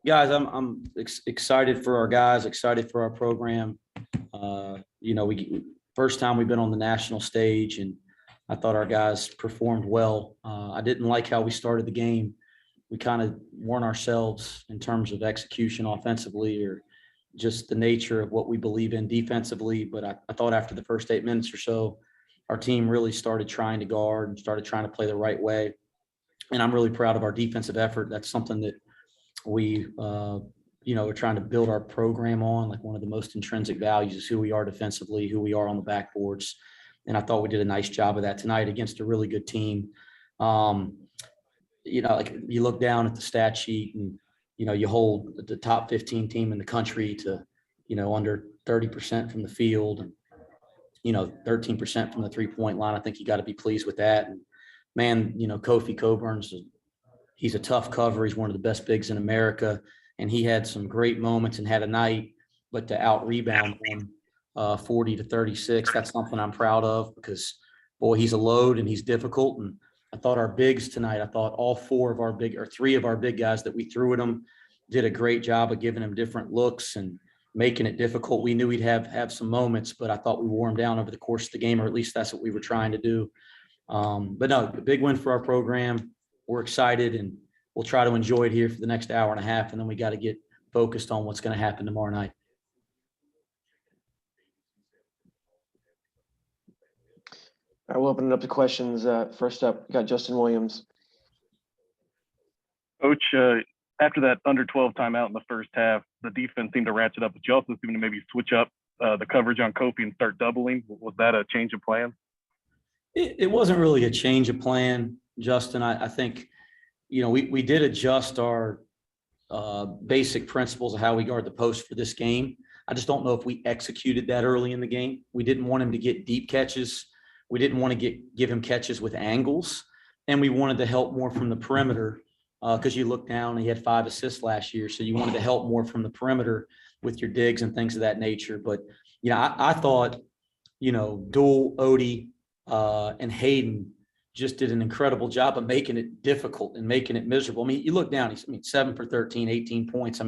Guys, I'm excited for our guys, excited for our program. We first time we've been on the national stage, and I thought our guys performed well. I didn't like how we started the game. We kind of weren't ourselves in terms of execution offensively or just the nature of what we believe in defensively. But I thought after the first 8 minutes or so, our team really started trying to guard and started trying to play the right way. And I'm really proud of our defensive effort. That's something that we, are trying to build our program on. Like, one of the most intrinsic values is who we are defensively, who we are on the backboards. And I thought we did a nice job of that tonight against a really good team. Like, you look down at the stat sheet and, you hold the top 15 team in the country to, under 30% from the field and, 13% from the 3-point line. I think you got to be pleased with that. And man, Kofi Coburn's, he's a tough cover. He's one of the best bigs in America. And he had some great moments and had a night, but to out rebound him 40-36, that's something I'm proud of because, boy, he's a load and he's difficult. And I thought our bigs tonight, I thought all three of our big guys that we threw at him did a great job of giving him different looks and making it difficult. We knew he'd have some moments, but I thought we wore him down over the course of the game, or at least that's what we were trying to do. But no, a big win for our program. We're excited, and we'll try to enjoy it here for the next hour and a half, and then we got to get focused on what's going to happen tomorrow night. All right, we'll open it up to questions. First up, we got Justin Williams. Coach, after that under 12 timeout in the first half, the defense seemed to ratchet up, but you also seemed to maybe switch up the coverage on Kofi and start doubling. Was that a change of plan? It wasn't really a change of plan, Justin. I think, we did adjust our basic principles of how we guard the post for this game. I just don't know if we executed that early in the game. We didn't want him to get deep catches. We didn't want to give him catches with angles, and we wanted to help more from the perimeter because you look down and he had 5 assists last year. So you wanted to help more from the perimeter with your digs and things of that nature. But, I thought, Dual, Odie, and Hayden just did an incredible job of making it difficult and making it miserable. I mean, you look down, 7 for 13, 18 points.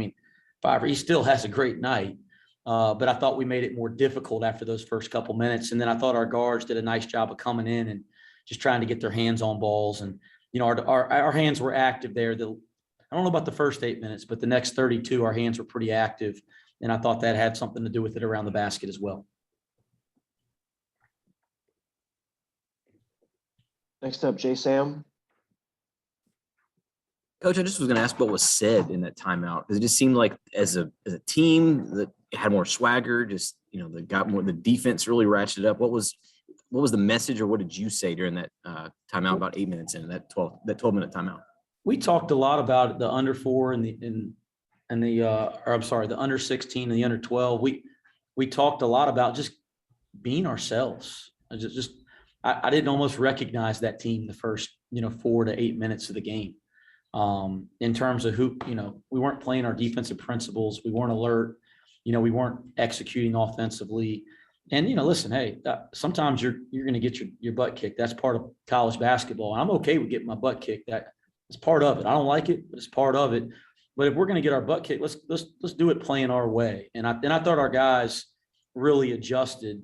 5, he still has a great night. But I thought we made it more difficult after those first couple minutes. And then I thought our guards did a nice job of coming in and just trying to get their hands on balls. And, our hands were active there. I don't know about the first 8 minutes, but the next 32, our hands were pretty active. And I thought that had something to do with it around the basket as well. Next up, Jay Sam. Coach, I just was going to ask what was said in that timeout, because it just seemed like as a team that had more swagger, just, they got more, the defense really ratcheted up. What was the message, or what did you say during that timeout about 8 minutes in that 12-minute timeout? We talked a lot about the under 4 and the under 16 and the under 12. We talked a lot about just being ourselves. I didn't almost recognize that team the first, 4 to 8 minutes of the game. In terms of who, we weren't playing our defensive principles. We weren't alert. We weren't executing offensively. And, listen, hey, sometimes you're going to get your butt kicked. That's part of college basketball. And I'm okay with getting my butt kicked. That's part of it. I don't like it, but it's part of it. But if we're going to get our butt kicked, let's do it playing our way. And I thought our guys really adjusted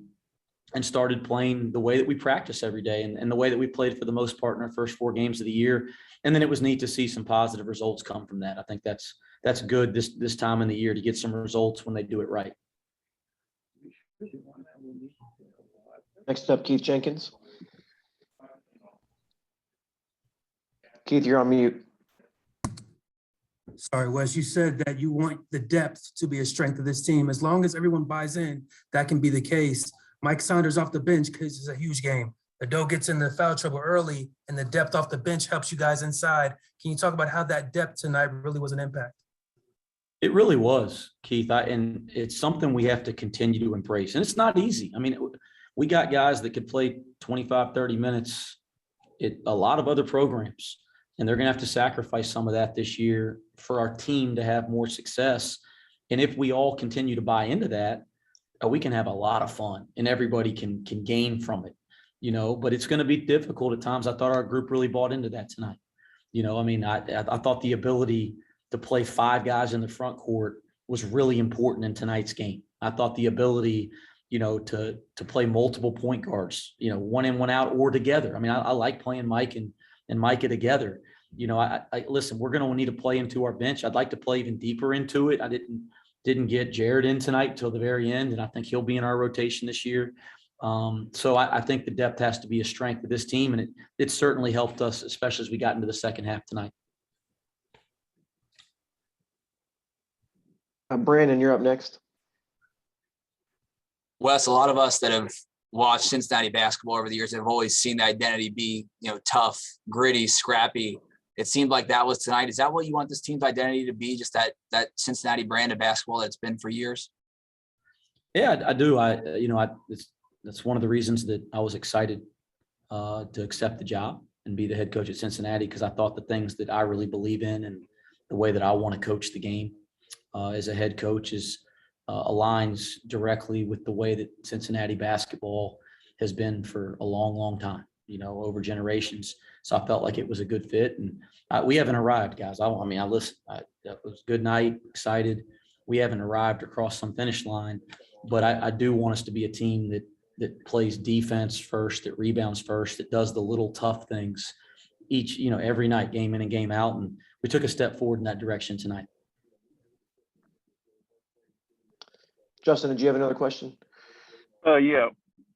and started playing the way that we practice every day and the way that we played for the most part in our first 4 games of the year. And then it was neat to see some positive results come from that. I think that's good this time in the year to get some results when they do it right. Next up, Keith Jenkins. Keith, you're on mute. Sorry, Wes, you said that you want the depth to be a strength of this team. As long as everyone buys in, that can be the case. Mike Saunders off the bench because it's a huge game. Ado gets in the foul trouble early, and the depth off the bench helps you guys inside. Can you talk about how that depth tonight really was an impact? It really was, Keith. And it's something we have to continue to embrace. And it's not easy. We got guys that could play 25, 30 minutes at a lot of other programs, and they're going to have to sacrifice some of that this year for our team to have more success. And if we all continue to buy into that, we can have a lot of fun and everybody can gain from it, but it's going to be difficult at times. I thought our group really bought into that tonight. I thought the ability to play 5 guys in the front court was really important in tonight's game. I thought the ability, to play multiple point guards, one in, one out, or together. I mean, I like playing Mike and Micah together. I listen, we're going to need to play into our bench. I'd like to play even deeper into it. I didn't get Jared in tonight till the very end, and I think he'll be in our rotation this year. So I think the depth has to be a strength of this team, and it certainly helped us, especially as we got into the second half tonight. Brandon, you're up next. Wes, a lot of us that have watched Cincinnati basketball over the years have always seen the identity be, tough, gritty, scrappy. It seemed like that was tonight. Is that what you want this team's identity to be? Just that Cincinnati brand of basketball that's been for years? Yeah, I do. That's one of the reasons that I was excited to accept the job and be the head coach at Cincinnati, because I thought the things that I really believe in and the way that I want to coach the game as a head coach aligns directly with the way that Cincinnati basketball has been for a long, long time, over generations. So I felt like it was a good fit, and we haven't arrived, guys. I listened. That was a good night, excited. We haven't arrived across some finish line, but I do want us to be a team that plays defense first, that rebounds first, that does the little tough things every night, game in and game out. And we took a step forward in that direction tonight. Justin, did you have another question? Yeah.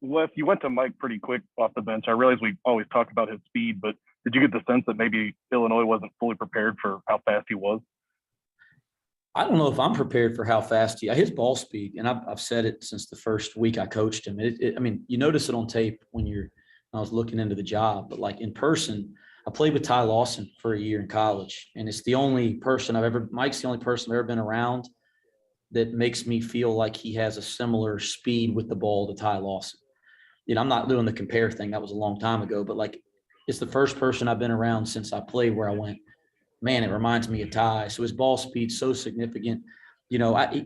Wes, you went to Mike pretty quick off the bench. I realize we always talk about his speed, but did you get the sense that maybe Illinois wasn't fully prepared for how fast he was? I don't know if I'm prepared for how fast his ball speed, and I've said it since the first week I coached him. You notice it on tape when I was looking into the job, but like in person, I played with Ty Lawson for a year in college, and it's the only person Mike's the only person I've ever been around that makes me feel like he has a similar speed with the ball to Ty Lawson. I'm not doing the compare thing. That was a long time ago, but it's the first person I've been around since I played where I went, man, it reminds me of Ty. So his ball speed's so significant.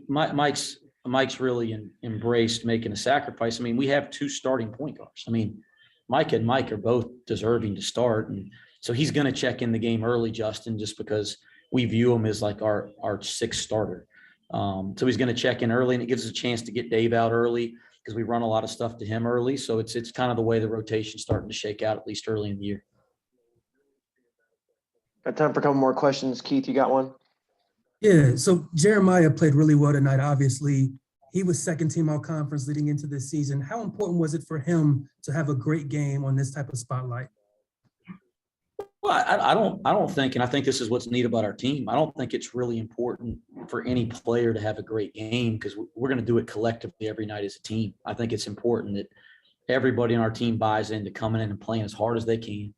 Mike's really embraced making a sacrifice. We have 2 starting point guards. Mike and Mike are both deserving to start. And so he's going to check in the game early, Justin, just because we view him as like our 6th starter. So he's going to check in early, and it gives us a chance to get Dave out early because we run a lot of stuff to him early. So it's kind of the way the rotation's starting to shake out, at least early in the year. Got time for a couple more questions. Keith, you got one? Yeah, so Jeremiah played really well tonight, obviously. He was second team all conference leading into this season. How important was it for him to have a great game on this type of spotlight? Well, I don't think, and I think this is what's neat about our team. I don't think it's really important for any player to have a great game because we're going to do it collectively every night as a team. I think it's important that everybody on our team buys into coming in and playing as hard as they can,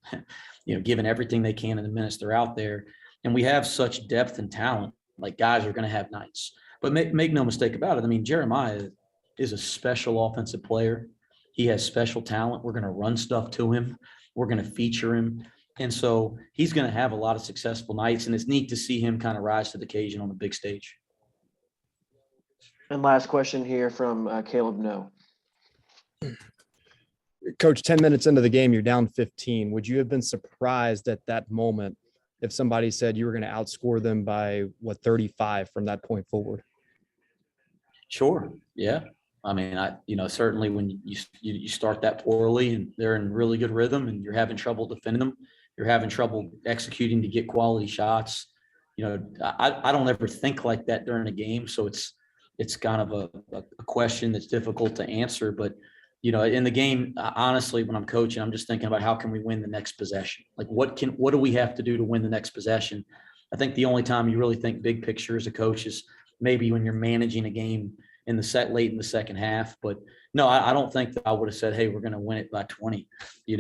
giving everything they can in the minutes they're out there. And we have such depth and talent, like guys are going to have nights. But make no mistake about it. Jeremiah is a special offensive player. He has special talent. We're going to run stuff to him. We're going to feature him. And so he's going to have a lot of successful nights, and it's neat to see him kind of rise to the occasion on the big stage. And last question here from Caleb No. Coach, 10 minutes into the game, you're down 15. Would you have been surprised at that moment if somebody said you were going to outscore them by 35 from that point forward? Sure. Yeah. Certainly when you start that poorly and they're in really good rhythm and you're having trouble defending them, you're having trouble executing to get quality shots. I don't ever think like that during a game. So it's kind of a question that's difficult to answer. But, in the game, honestly, when I'm coaching, I'm just thinking about how can we win the next possession? Like what do we have to do to win the next possession? I think the only time you really think big picture as a coach is maybe when you're managing a game in the late in the second half. But no, I don't think that I would have said, hey, we're going to win it by 20,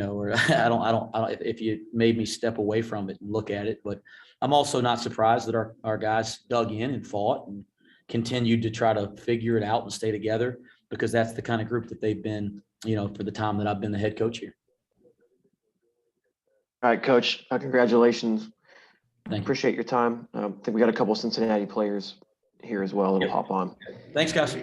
or I don't, if you made me step away from it and look at it. But I'm also not surprised that our guys dug in and fought and continued to try to figure it out and stay together, because that's the kind of group that they've been, for the time that I've been the head coach here. All right, Coach, congratulations. Thank you. Appreciate your time. I think we got a couple of Cincinnati players here as well that'll hop on. Thanks, guys.